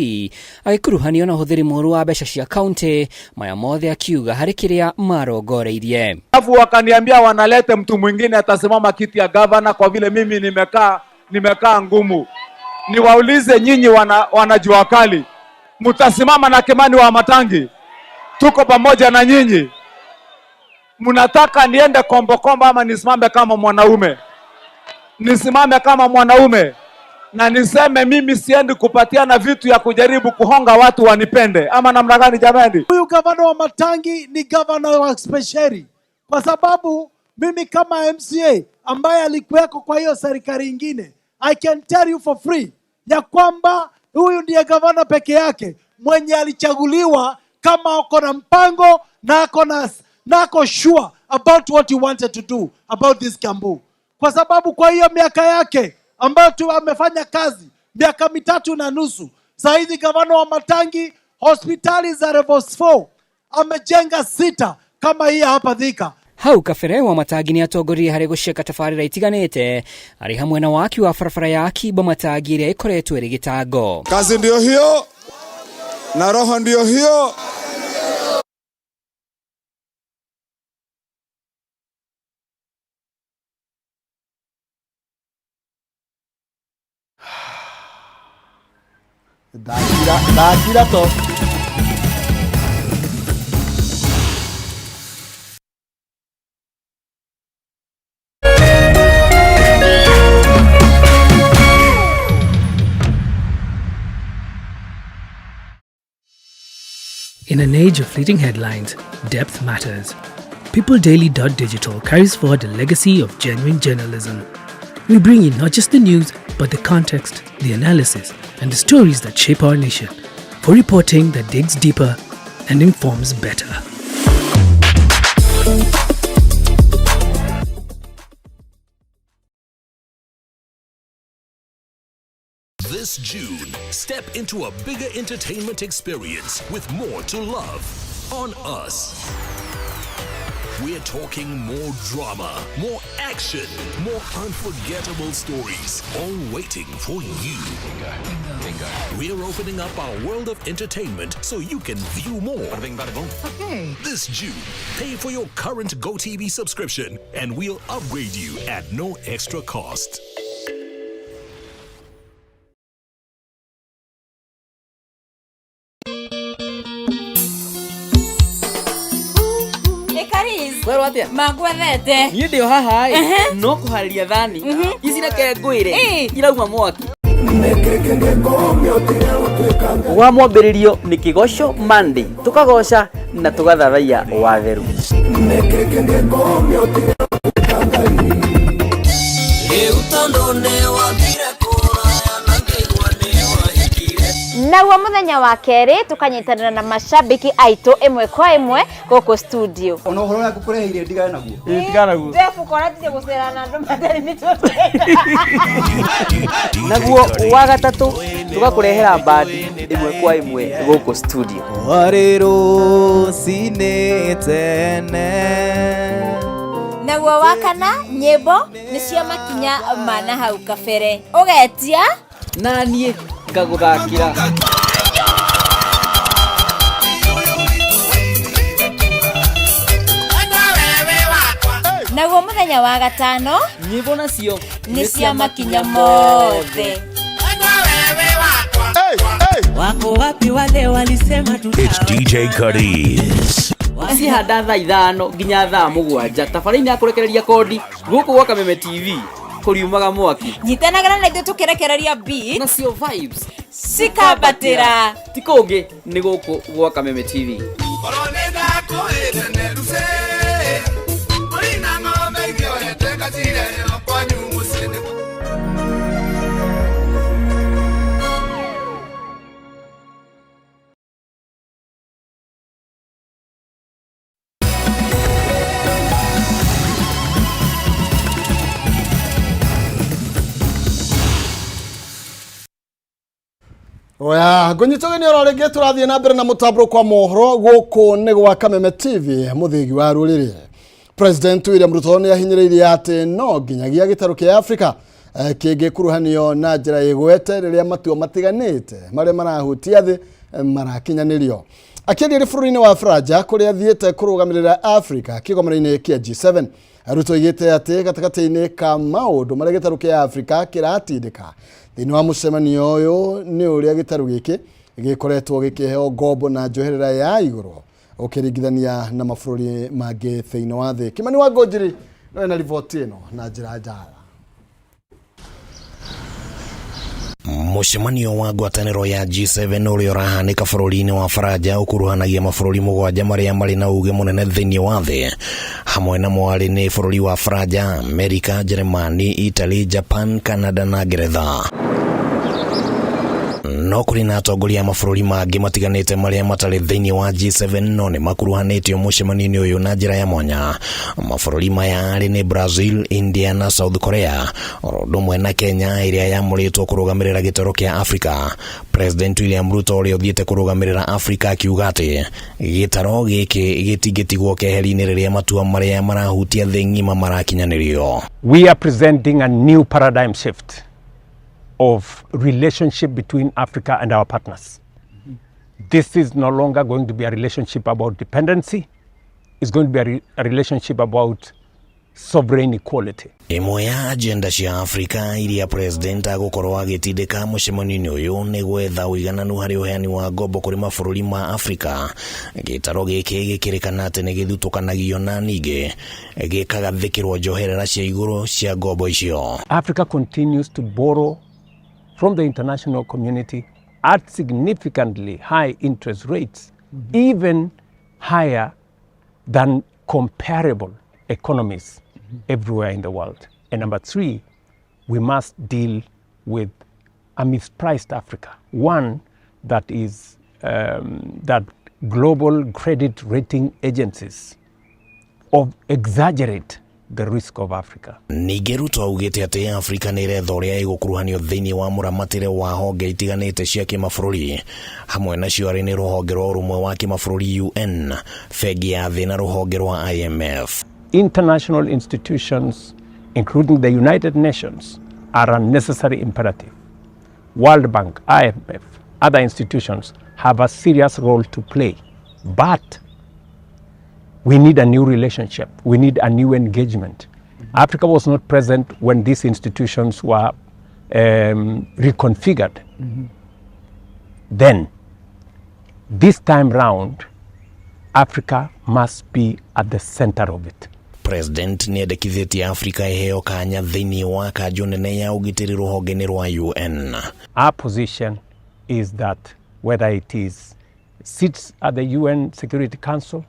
S10: agĩkuruhanio na ũhũthĩri mũũru wa mbeca cia kaunti, maya mothe akiuga harĩ kĩrĩa marongoreirie.
S11: Alafu wakaniambia wanalete mtu mwingine atasimama kiti ya gavana kwa vile mimi nimekaa ngumu. Niwaulize nyinyi wana Jua Kali, mtasimama na Kimani Wamatangi? Tuko pamoja na nyinyi. Mnataka niende kombo ama nisimame kama mwanaume? Nisimame kama mwanaume na niseme mimi siendi kupatiana vitu ya kujaribu kuhonga watu wanipende, ama namna gani jamani?
S12: Huyu gavana wa Matangi ni gavana wa speciali, kwa sababu mimi kama MCA ambaye alikuweko kwa hiyo serikali nyingine, I can tell you for free ya kwamba huyu ndiye gavana peke yake mwenye alichaguliwa kama ako na mpango na ako sure about what he wanted to do about this Kiambu. Kwa sababu kwa hiyo miaka yake ambayo tu amefanya kazi miaka 3.5, saa hizi gavana wa Matangi hospitali za level 4 amejenga 6 kama hii hapa Thika.
S10: Hau kabere Wamatangi nĩ atongoria harĩ gũceka tabarĩra itiganĩte arĩ hamwe na waki wa barabara ya Kibo Matangi ĩrĩa ĩkoretwo ĩrĩ gĩtango.
S13: Kazi ndio hiyo na roho ndio hiyo.
S1: Dakira to.
S20: In an age of fleeting headlines, depth matters. PeopleDaily.digital carries forward a legacy of genuine journalism. We bring you not just the news, but the context, the analysis, and the stories that shape our nation, for reporting that digs deeper and informs better.
S21: This June, step into a bigger entertainment experience with more to love on Us. We're talking more drama, more action, more unforgettable stories, all waiting for you. We're opening up our world of entertainment so you can view more. Okay. This June, pay for your current GoTV subscription and we'll upgrade you at no extra cost.
S14: Weroatia magwethete ni ndio haha no kuhariria thani ici reke ngwire irauma mwaki wa mwambĩrĩrio ni Kigosho Monday tukagoca na tugatharaia watheru
S23: Naguo muthenya wa keri tukanyitanira na mashabiki aito imwe kwa imwe goko studio.
S14: Ono horo ya kukureheire ndigana naguo. Ndigana naguo.
S23: Defu korati gusera na ndo matari mitote.
S14: Naguo wa gatatu tugakurehera bandi imwe kwa imwe goko studio.
S15: Warero sine tene
S23: Naguo wa kana nyimbo nĩ cia makinya mana hau kabere ugetia
S14: na niĩ ngaguthakira.
S23: Naguo muthenya wa gatano
S14: nyimbo nacio
S23: nĩ cia makinya mothe.
S14: Wako wapi wale walisema tuta.
S21: It's DJ Curtis.
S14: Wacihanda thaa 5 nginya thaa 7 tabarĩinĩ ya kũrekereria kodi gũkũ gwa Kameme TV kũriumaga mwaki.
S23: Nyitanagĩra na ithuĩ tũkĩrekereria beat
S14: nacio vibes
S23: cikambatĩra
S14: ti kũngĩ nĩ gũkũ gwa Kameme TV.
S1: Oya, ngũnyitũgeni oro rĩngĩ tũrathiĩ na mbere na mũtambũrũko kwa mohoro gũkũ nĩ gwa Kameme TV mũthĩgi wa rũrĩrĩ. President William Ruto nĩ ahinyĩrĩirie atĩ no nginyagia gĩtarũ kĩa Afrika kĩngĩkuruhanio na njĩra ĩgwete rĩrĩa matua matiganĩte marĩa marahutia thĩ marakinyanĩrio. Akĩaria bũrũri-inĩ wa Faraja kũrĩa athiĩte kũrũgamĩrĩra Afrika kĩgomano-inĩ kĩa G7. Ruto oigĩte atĩ gatagatĩ-inĩ ka maũndũ marĩa gĩtarũ kĩa Afrika kĩratindĩka thĩinĩ wa mũcemanio ũyũ nĩ ũrĩa gĩtarũ gĩkĩ gĩkoretwo gĩkĩheo ngombo na njoherera ya igũrũ ũkĩringithania na mabũrũri mangĩ thĩinĩ wa thĩ. Kimani wa Ngũnjiri no na riboti ĩno na njĩra njara.
S15: Mũcemanio wa ngwatanĩro ya G7 ũrĩa ũrahanĩka bũrũri-inĩ wa Faraja ũkuruhanagia mabũrũri mũgwanja marĩa marĩ na uge mũnene thĩinĩ wa thĩ. Hamwe na mwarĩ nĩ bũrũri wa Faraja, Amerika, Jeremani, Italy, Japan, Canada na Ngeretha. No kũrĩ na atongoria a mabũrũri mangĩ matiganĩte marĩa matarĩ thĩinĩ wa G7 no nĩ makuruhanĩtio mũcemanio-inĩ ũyũ na njĩra ya mwanya. Mabũrũri maya arĩ nĩ Brazil, India na South Korea, oro ũndũ ũmwe na Kenya ĩrĩa yamũrĩtwo kũrũgamĩrĩra gĩtarũ kĩa Afrika. President William Ruto ũrĩa ũthiĩte kũrũgamĩrĩra Afrika akiuga atĩ gĩtarũ gĩkĩ gĩtingĩtigwo keheri-inĩ rĩrĩa matua marĩa marahutia thĩ ng'ima marakinyanĩrio.
S16: We are presenting a new paradigm shift of relationship between Africa and our partners. This is no longer going to be a relationship about dependency. It's going to be a relationship about sovereign equality.
S15: Imwe ya agenda cia Afrika iria president agũkorwo agĩtindĩka mũcemanio-inĩ ũyũ nĩ gwetha ũigananu harĩ ũheani wa ngombo kũrĩ mabũrũri ma Afrika. Gĩtarũ gĩkĩ gĩkĩrĩkana atĩ nĩ gĩthutũkanagio na ningĩ gĩkagathĩkĩrwo njoherera cia igũrũ cia ngombo icio.
S16: Africa continues to borrow from the international community at significantly high interest rates, even higher than comparable economies everywhere in the world. And number 3, we must deal with a mispriced Africa, one that is that global credit rating agencies exaggerate the risk of Africa.
S15: Ningĩ Ruto augĩte atĩ Afrika nĩ iretha ũrĩa ĩgũkuruhanio thĩinĩ wa mũramatĩre wa honge itiganĩte cia kĩmabũrũri. Hamwe nacio arĩ nĩ rũhonge rwa ũrũmwe wa kĩmabũrũri UN, bengi ya thĩ na rũhonge rwa IMF.
S16: International institutions, including the United Nations, are a necessary imperative. World Bank, IMF, other institutions have a serious role to play. But we need a new relationship. We need a new engagement. Africa was not present when these institutions were reconfigured. Then, this time round, Africa must be at the center of it.
S15: President nĩ endekithĩtie Afrika iheo kanya thĩinĩ wa kanjũ nene ya ũgitĩri rũhonge-inĩ rwa UN.
S16: Our position is that whether it is seats at the UN Security Council,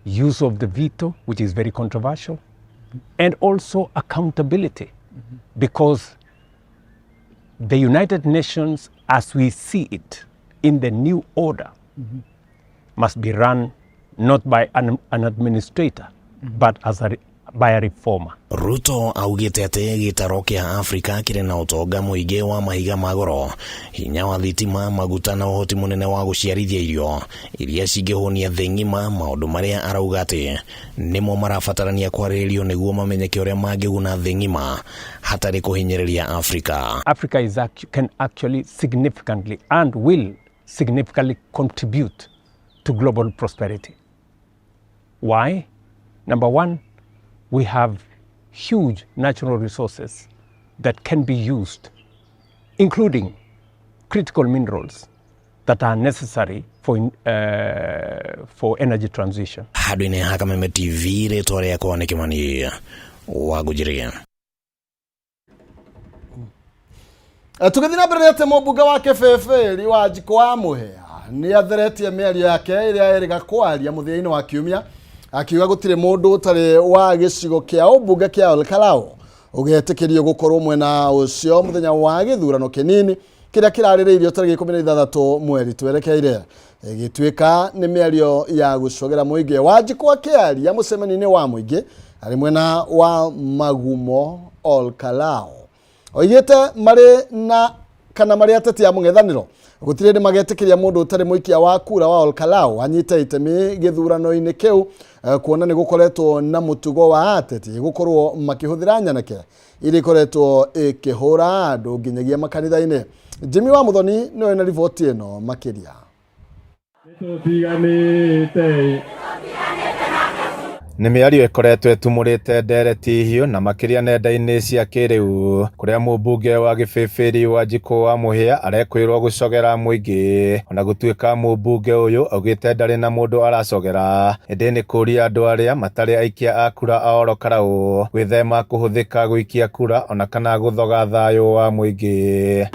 S16: use of the veto, which is very controversial, and also accountability, because the United Nations, as we see it in the new order, must be run not by an administrator, but as a by a reformer.
S15: Ruto augite ati gitaro kia Afrika kire na utonga muingi wa mahiga magoro, hinya wa thitima, maguta na uhoti munene wa guciarithia irio iria cingihunia thĩ ng'ima, maundu maria arauga ati nimo marabatarania kwarĩrĩrio nĩguo mamenyeke ũrĩa mangĩguna thĩ ng'ima hatarĩ kũhinyĩrĩria Africa.
S16: Africa can actually significantly and will significantly contribute to global prosperity. Why? Number one, we have huge natural resources that can be used, including critical minerals that are necessary for energy transition.
S15: Hadwine Hakameme TV rĩtwa rĩakwa nĩ Kĩmani Wangũnjĩrĩ.
S1: Tũgĩthiĩ na mbere ate mũmbunge wa Kĩbĩbĩri Wanjikũ wa Mũhĩa nĩ atheretie mĩario yake ĩrĩa erĩga kwaria mũthia-inĩ wa kiumia, akiuga gũtirĩ mũndũ ũtarĩ wa gĩcigo kĩa ũmbunge kĩa Olkalau ũgetĩkĩrio gũkorwo mwena ũcio mũthenya wa gĩthurano kĩnini kĩrĩa kĩrarĩrĩirio tarĩki 16 mweri twerekeire. Gĩtuĩka nĩ mĩario ya gũcogera mũingĩ. Wanjikũ akĩaria mũcemanio-inĩ wa mũingĩ arĩ mwena wa Magumo Olkalau, oigĩte marĩ na kana marĩ ateti ya mũng'ethanĩro gũtirĩ ndĩ magetĩkĩria mũndũ ũtarĩ mũikia wa kura wa Olkalau anyite itemi gĩthurano-inĩ kĩu, kuona nĩ gũkoretwo na mũtugo wa ateti gũkorwo makĩhũthĩra nyanake iria ikoretwo ikĩhũra andũ nginyagia makanitha-inĩ. Jimmy wa Muthoni nĩwe na riboti ĩno makĩria.
S5: Nĩ mĩario ĩkoretwo ĩtumũrĩte ndereti hiũ na makĩria nenda-inĩ cia kĩrĩu, kũrĩa mũmbunge wa Kĩbĩbĩri Wanjikũ wa Mũhĩa arekwĩrwo gũcogera mũingĩ. Ona gũtuĩka mũmbunge ũyũ augĩte ndarĩ na mũndũ aracogera, ĩndĩ nĩ kũria andũ arĩa matarĩ aikia a kura a Olkalau gwĩthema kũhũthĩka gũikia kura ona kana gũthoga thayũ wa mũingĩ.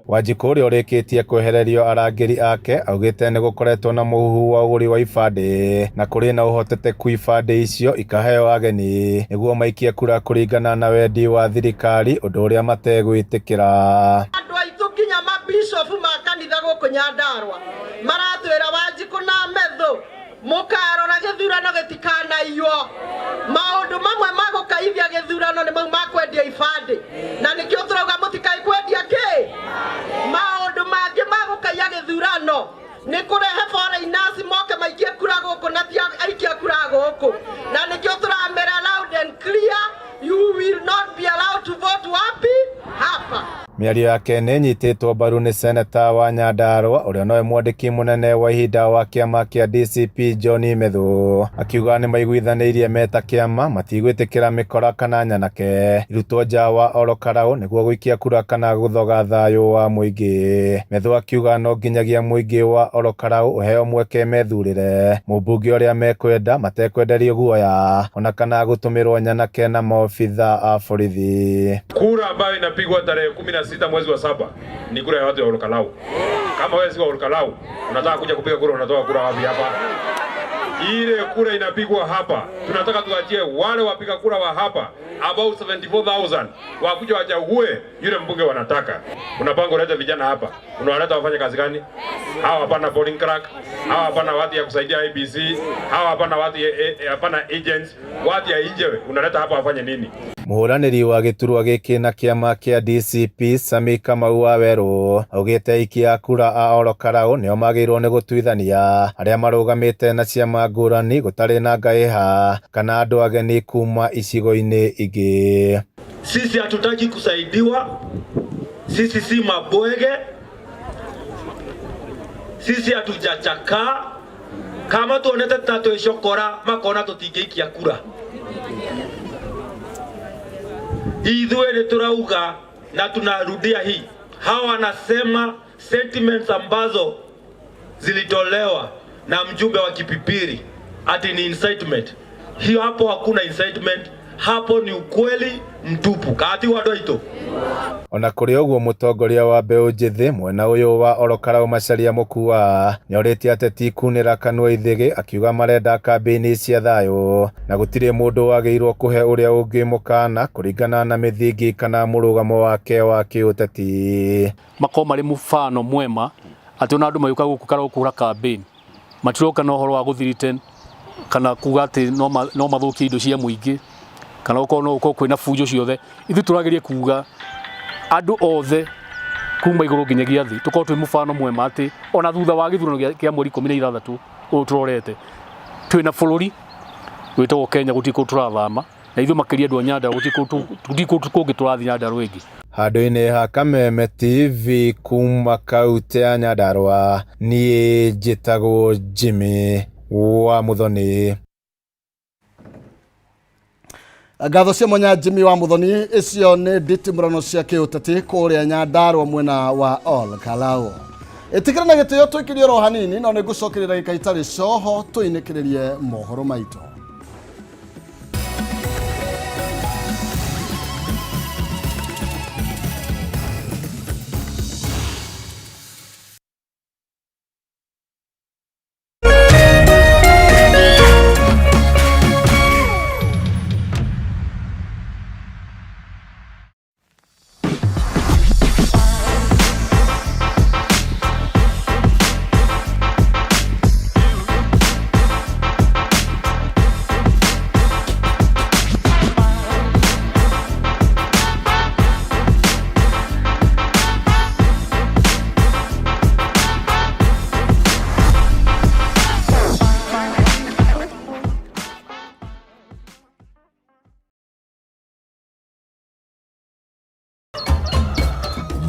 S5: Wanjikũ ũrĩa ũrĩkĩtie kwehererio arangĩri ake augĩte nĩ gũkoretwo na mũhuhu wa ũgũri wa ibandĩ na kũrĩ na ũhoteteku ibandĩ icio ikaheo ageni nĩguo maikie kura kũringana na wendi wa thirikari, ũndũ ũrĩa mategwĩtĩkĩra.
S17: Andũ aitũ nginya mabishofu ma kanitha gũkũ Nyandarua maratwĩra Wanjikũ na metho mũkarora gĩthurano gĩtikanaiywo. Maũndũ mamwe ma gũkaithia gĩthurano nĩ mau ma kwendia ibandĩ, na nĩkĩo tũrauga mũtikai kwendia kĩ. Maũndũ mangĩ ma gũkaia gĩthurano nĩ kũrehe foreigners moke maikie kura gũkũ na ti aikia kura gũkũ, na nĩkĩo tũramera loud and clear, you will not be allowed to vote wapi hapa.
S5: Mĩario yake nĩ nyitĩtwo mbaru nĩ seneta wa Nyandarua ũrĩa nowe mwandĩki mũnene wa ihinda wa kĩama kĩa DCP John Methu, akiuga nĩ maiguithanĩirie meta kĩama matigwĩtĩkĩra mĩkora kana nyanake irutwo nja wa Olkalau nĩguo gũikia kura kana gũthoga thayũ wa mũingĩ. Methu akiuga no nginyagia mũingĩ wa Olkalau ũheo mweke methurĩre mũmbunge ũrĩa mekwenda matekwenderio guoya ona kana gũtũmĩrwo nyanake na maobitha a borithi.
S18: Kura ambayo inapigwa tarehe 16 mwezi wa 7 ni kura ya watu wa Olkalau. Kama wewe si wa Olkalau unataka kuja kupiga kura, unatoa kura wapi hapa? Ile kura inapigwa hapa. Tunataka tuachie wale wapiga kura wa hapa about 74,000 wakuja wachague yule mbunge wanataka. Unapanga ulete vijana hapa, unawaleta wafanye kazi gani? Hawa hapana polling clerk, hawa hapana watu ya kusaidia IBC, hawa hapana watu hapana agents, watu ya nje unaleta hapa wafanye nini?
S5: Mũhũranĩri wa gĩturwa gĩkĩ na kĩama kĩa DCP Sami Kamau wa Werũ augĩte aikia kura a Olkalau nĩo magĩrĩirwo nĩ gũtuithania arĩa marũgamĩte na ciama ngũrani gũtarĩ na ngahĩha kana andũ ageni kuma icigo-inĩ ingĩ.
S18: Sisi hatutaki kusaidiwa, sisi si mabwege, sisi hatujachakaa. Kama tuonete tatoishokora makona tutingeikia kura. Ithuĩ nĩ turauga na tunarudia hii. Hawa wanasema sentiments ambazo zilitolewa na mjumbe wa Kipipiri ati ni incitement. Hiyo hapo hakuna incitement, hapo ni ukweli mtupu. Kati wadoito.
S5: Ona kũrĩ ũguo mũtongoria wa mbeũ njĩthĩ mwena ũyũ wa Olkalau Macharia Mũkua nĩorĩtie ateti kunĩra kanua ithĩgĩ, akiuga marenda kambĩini cia thayũ na gũtirĩ mũndũ wagĩrĩirwo kũhe ũrĩa ũngĩ mũkana kũringana na mĩthingi kana mũrũgamo wake wa kĩũteti.
S19: Makorwo marĩ mũfano mwema atĩ ona andũ magĩũka gũkũ Karau kũhũra kambĩini matiroka na ũhoro wa gũthirite
S4: kana kuga ati no mathukie indo cia muingi kana uko kwina fujo ciothe ithu turageria kuga andu othe kuma iguru nginyagia thi tukorwo twi mufano mwema ati ona thutha wa githurano kia mweri 16 turorete twina bururi witagwo Kenya gutiko turathama na ithu makiria andu a Nyandarua gutiko kungi turathi Nyandarua ingi.
S5: Handũ-inĩ ha Kameme TV kuma kaunti ya Nyandarua, niĩ njĩtagwo Jimmy wa Muthoni.
S1: Ngatho cia mwanya Jimmy wa Muthoni, icio nĩ nditimũrano cia kĩũteti kũrĩa Nyandarua mwena wa Ol Kalou. Ĩtikĩra na gĩtĩo twĩkĩrie oro hanini, no nĩngũcokerera gĩka itarĩ coho twĩnĩkĩrĩrie mohoro maitũ.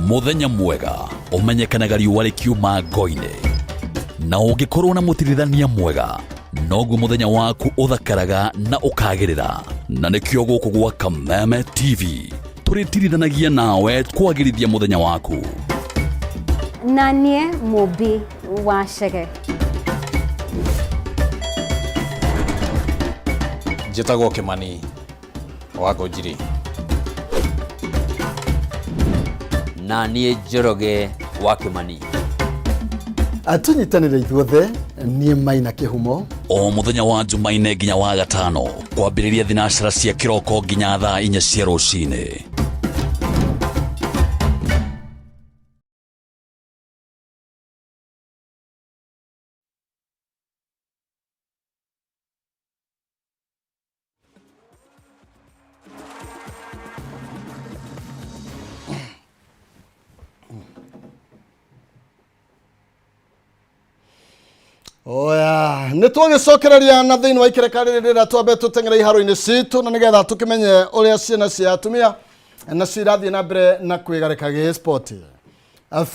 S7: Muthenya mwega umenyekanaga riũa rĩkiuma ngo-inĩ na ũngĩkorwo na mũtirithania mwega noguo muthenya waku uthakaraga na ukagĩrĩra na nĩkĩo gũkũ gwa Kameme TV tũrĩtirithanagia nawe kwagĩrithia muthenya waku.
S19: Na niĩ Mũmbi wa Chege.
S22: Njĩtagwo Kĩmani wa Ngũnjiri.
S24: Na niĩ Njoroge wa Kĩmani.
S1: Atunyitanĩre ithuothe niĩ Maina Kĩhumo.
S7: O muthenya wa Jumaine nginya wa Gatano kwambĩrĩria thinacara cia kĩroko nginya thaa 4 cia rũcinĩ.
S1: Oya, nĩtwagĩcokereria na thĩinĩ wa ikereka rĩrĩa twambe tũteng'ere iharo-inĩ citũ na nĩgetha tũkĩmenye ũrĩa ciana cia atumia na cirathiĩ na mbere na kwĩgarĩka gĩ-sport.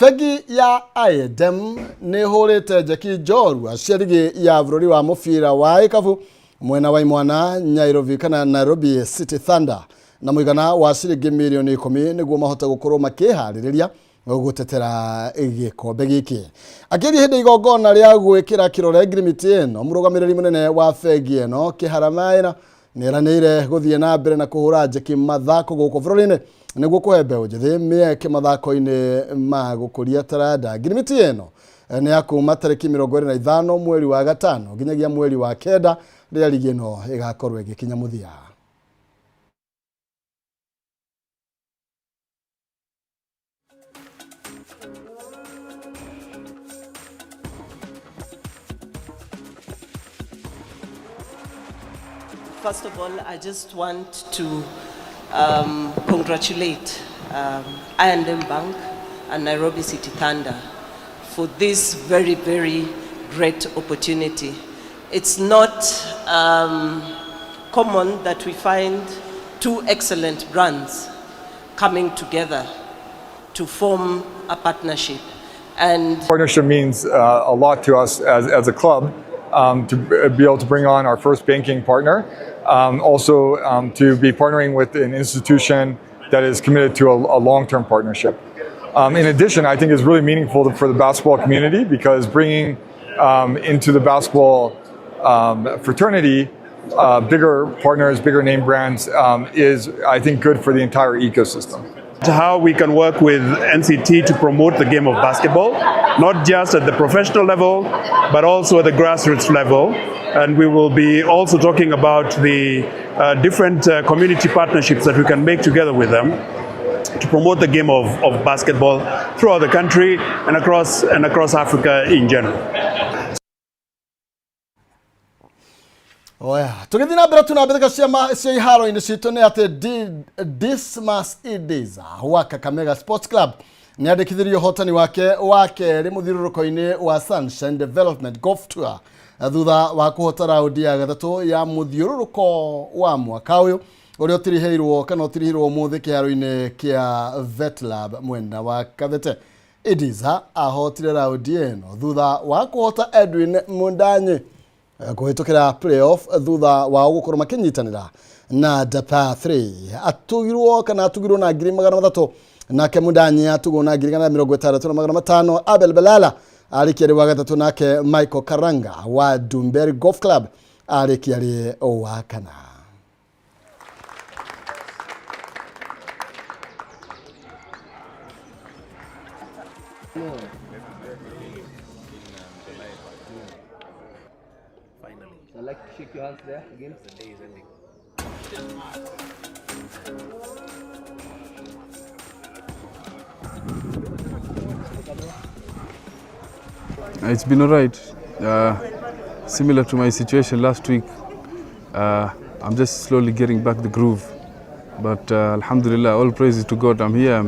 S1: Bengi ya I&M nĩ hũrĩte njeki njorua cia rigi ya bũrũri wa mũbira wa ikabu mwena wa Imwana, Nyairobi kana Nairobi City Thunder na mũigana wa ciringi mirioni 10 nĩguo mahote gũkorwo makĩharĩrĩria gutetera gikombe giki. Akĩria hĩndĩ igongona rĩa gwĩkĩra kĩrore ngirimiti ĩno, mũrũgamĩrĩri mũnene wa bengi ĩno Kĩharamaĩna nĩeranĩire gũthiĩ na mbere na kũhũra njeki mathako gũkũ bũrũri-inĩ nĩguo kũhe mbeũ njĩthĩ mĩeke mathako-inĩ ma gũkũria taranda. Ngirimiti ĩno nĩ ya kuma tarĩki 25 mweri wa gatano nginyagia mweri wa kenda rĩrĩa ligi ĩno ĩgakorwo ĩgĩkinya mũthia.
S25: First of all, I just want to congratulate I&M Bank and Nairobi City Thunder for this very, very great opportunity. It's not common that we find two excellent brands coming together to form a partnership. And
S27: partnership means a lot to us as a club. To be able to bring on our first banking partner, also to be partnering with an institution that is committed to a long-term partnership. In addition, I think it's really meaningful for the basketball community because bringing into the basketball fraternity bigger partners, bigger name brands is, I think, good for the entire ecosystem.
S28: How we can work with NCT to promote the game of basketball, not just at the professional level, but also at the grassroots level. And we will be also talking about the different community partnerships that we can make together with them to promote the game of basketball throughout the country and across Africa in general.
S1: Oya, tugithina mbere tunambithika ciama cia iharo-inĩ citũ nĩ atĩ Dismas Idiza wa Kakamega Sports Club nĩ andĩkithirie ũhotani wake wa kerĩ mũthiũrũrũko-inĩ wa Sunshine Development Golf Tour thutha wa kũhota raundi ya gatatũ ya mũthiũrũrũko wa mwaka ũyũ ũrĩa ũtirihĩirwo kana ũtirihĩirwo ũmũthĩ kĩharo-inĩ kĩa Vetlab mwena wa Kathete. Idiza ahotire raundi ĩno thutha wa kũhota Edwin Mundanyi kũhĩtũkĩra playoff thutha wa gũkorwo makĩnyitanĩra na Dapa 3 atugirwo na ngiri 300 nake Mundanyi atugwo na ngiri 60,500. Abel Belala arĩkia wa gatatũ nake Michael Karanga wa Dumberi Golf Club arĩkia wa kana.
S2: I'd like to shake your hands there again. The day is ending.
S3: It's been alright. Similar to my situation last week. I'm just slowly getting back the groove. But Alhamdulillah, all praise to God. I'm here.